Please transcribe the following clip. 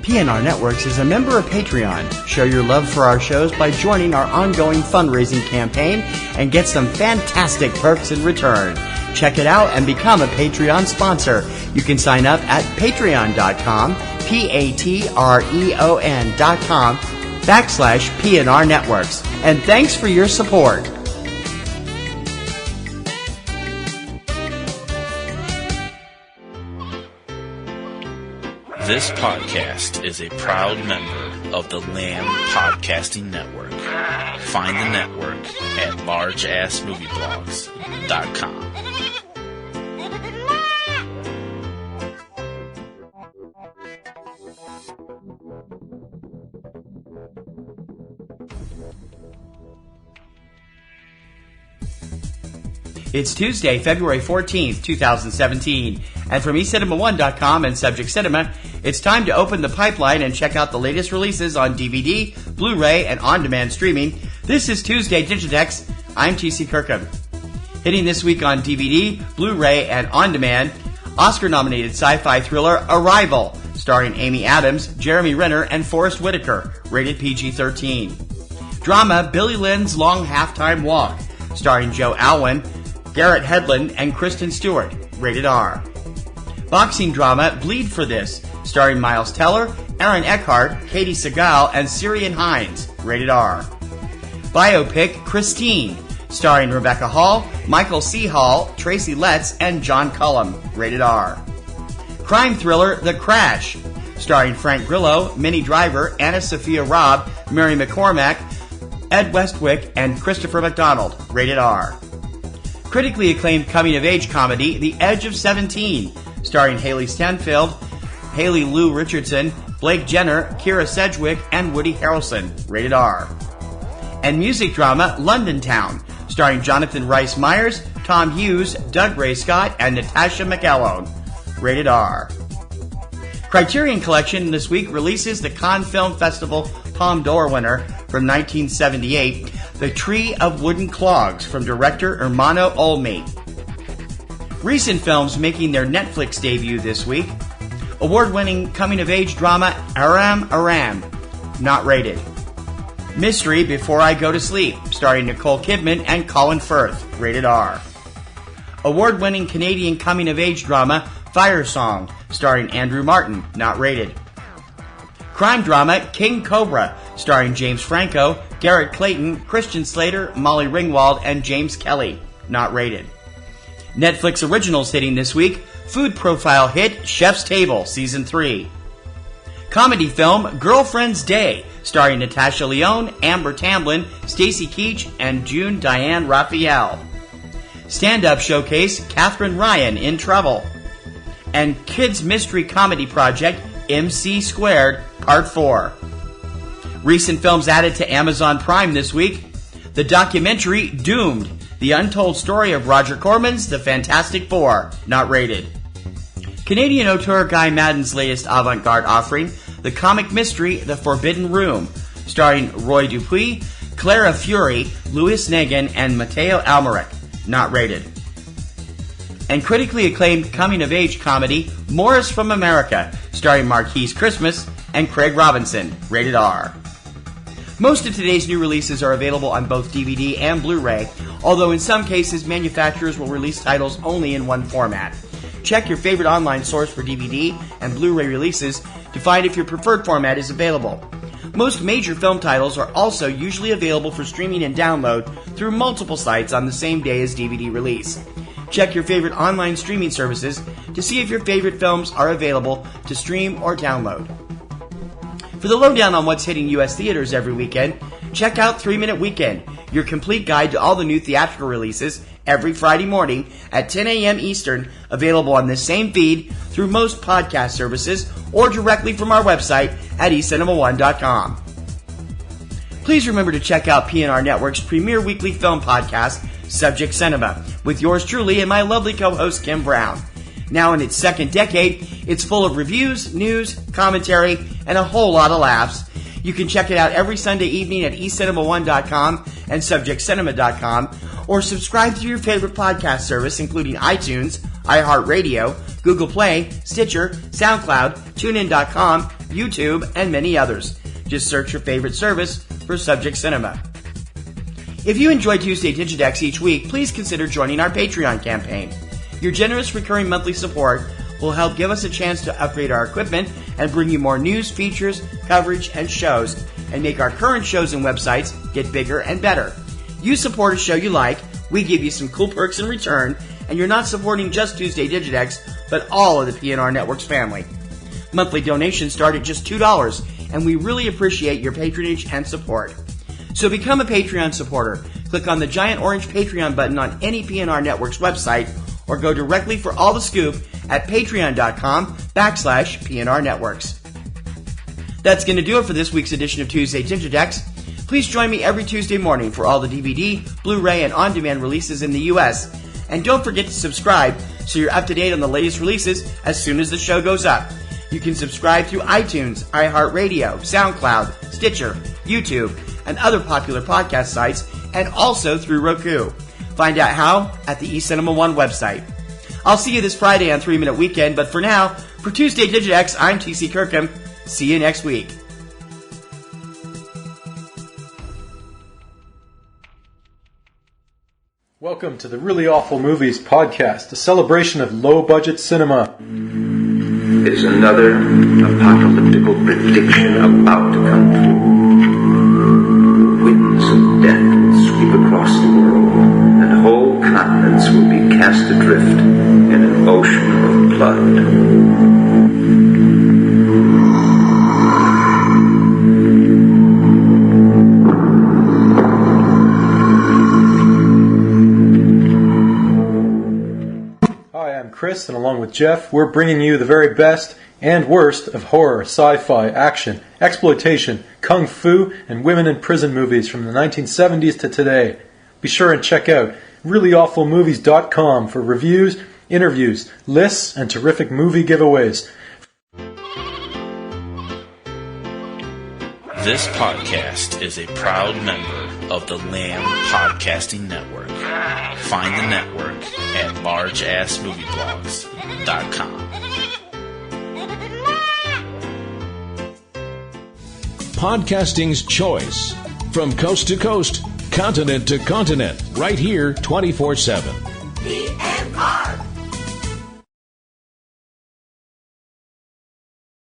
PNR Networks is a member of Patreon. Show your love for our shows by joining our ongoing fundraising campaign and get some fantastic perks in return. Check it out and become a Patreon sponsor. You can sign up at patreon.com, patreon.com/PNR Networks. And thanks for your support. This podcast is a proud member of the Lamb Podcasting Network. Find the network at largeassmovieblogs.com. It's Tuesday, February 14th, 2017, and from eCinemaOne.com and Subject Cinema, it's time to open the pipeline and check out the latest releases on DVD, Blu-ray, and on-demand streaming. This is Tuesday Digidex. I'm TC Kirkham. Hitting this week on DVD, Blu-ray, and on-demand, Oscar-nominated sci-fi thriller Arrival, starring Amy Adams, Jeremy Renner, and Forrest Whitaker, rated PG-13. Drama Billy Lynn's Long Halftime Walk, starring Joe Alwyn, Garrett Hedlund, and Kristen Stewart, rated R. Boxing drama Bleed for This, starring Miles Teller, Aaron Eckhart, Katie Segal, and Syrian Hines, rated R. Biopic Christine, starring Rebecca Hall, Michael C. Hall, Tracy Letts, and John Cullum, rated R. Crime thriller The Crash, starring Frank Grillo, Minnie Driver, Anna Sophia Robb, Mary McCormack, Ed Westwick, and Christopher McDonald, rated R. Critically acclaimed coming-of-age comedy, The Edge of 17, starring Haley Stanfield, Haley Lou Richardson, Blake Jenner, Kira Sedgwick, and Woody Harrelson, rated R. And music drama, London Town, starring Jonathan Rhys Meyers, Tom Hughes, Doug Ray Scott, and Natasha McElhone, rated R. Criterion Collection this week releases the Cannes Film Festival Palme d'Or winner from 1978, The Tree of Wooden Clogs, from director Ermanno Olmi. Recent films making their Netflix debut this week: award-winning coming-of-age drama Aram Aram, not rated. Mystery Before I Go to Sleep, starring Nicole Kidman and Colin Firth, rated R. Award-winning Canadian coming-of-age drama Fire Song, starring Andrew Martin, not rated. Crime drama King Cobra, starring James Franco, Garrett Clayton, Christian Slater, Molly Ringwald, and James Kelly, not rated. Netflix originals hitting this week: food profile hit Chef's Table, Season 3. Comedy film Girlfriend's Day, starring Natasha Lyonne, Amber Tamblyn, Stacy Keach, and June Diane Raphael. Stand-up showcase Katherine Ryan in Trouble. And kids mystery comedy project MC Squared, Part 4. Recent films added to Amazon Prime this week: the documentary Doomed, the untold story of Roger Corman's The Fantastic Four, not rated. Canadian auteur Guy Madden's latest avant-garde offering, the comic mystery The Forbidden Room, starring Roy Dupuis, Clara Fury, Louis Negan, and Mateo Almeric, not rated. And critically acclaimed coming-of-age comedy Morris from America, starring Marquise Christmas and Craig Robinson, rated R. Most of today's new releases are available on both DVD and Blu-ray, although in some cases manufacturers will release titles only in one format. Check your favorite online source for DVD and Blu-ray releases to find if your preferred format is available. Most major film titles are also usually available for streaming and download through multiple sites on the same day as DVD release. Check your favorite online streaming services to see if your favorite films are available to stream or download. For the lowdown on what's hitting U.S. theaters every weekend, check out 3 Minute Weekend, your complete guide to all the new theatrical releases, every Friday morning at 10 a.m. Eastern, available on this same feed through most podcast services or directly from our website at eCinemaOne.com. Please remember to check out PNR Networks' premier weekly film podcast, Subject Cinema, with yours truly and my lovely co-host Kim Brown. Now in its second decade, it's full of reviews, news, commentary, and a whole lot of laughs. You can check it out every Sunday evening at eCinemaOne.com and SubjectCinema.com, or subscribe to your favorite podcast service, including iTunes, iHeartRadio, Google Play, Stitcher, SoundCloud, TuneIn.com, YouTube, and many others. Just search your favorite service for Subject Cinema. If you enjoy Tuesday Digidex each week, please consider joining our Patreon campaign. Your generous recurring monthly support will help give us a chance to upgrade our equipment and bring you more news, features, coverage, and shows, and make our current shows and websites get bigger and better. You support a show you like, we give you some cool perks in return, and you're not supporting just Tuesday Digidex, but all of the PNRNetworks family. Monthly donations start at just $2, and we really appreciate your patronage and support. So become a Patreon supporter. Click on the giant orange Patreon button on any PNRNetworks website, or go directly for all the scoop at patreon.com/PNRNetworks. That's going to do it for this week's edition of Tuesday Digidex. Please join me every Tuesday morning for all the DVD, Blu-ray, and on-demand releases in the U.S. And don't forget to subscribe so you're up to date on the latest releases as soon as the show goes up. You can subscribe through iTunes, iHeartRadio, SoundCloud, Stitcher, YouTube, and other popular podcast sites, and also through Roku. Find out how at the eCinemaOne website. I'll see you this Friday on 3 Minute Weekend, but for now, for Tuesday Digidex, I'm TC Kirkham. See you next week. Welcome to the Really Awful Movies podcast, a celebration of low-budget cinema. Is another apocalyptical prediction about to come true. Winds of death will sweep across the world, and whole continents will be cast adrift in an ocean of blood. Chris, and along with Jeff, we're bringing you the very best and worst of horror, sci-fi, action, exploitation, kung fu, and women in prison movies from the 1970s to today. Be sure and check out reallyawfulmovies.com for reviews, interviews, lists, and terrific movie giveaways. This podcast is a proud member of the Lamb Podcasting Network. Find the network at largeassmovieblogs.com. Podcasting's choice. From coast to coast, continent to continent, right here 24/7.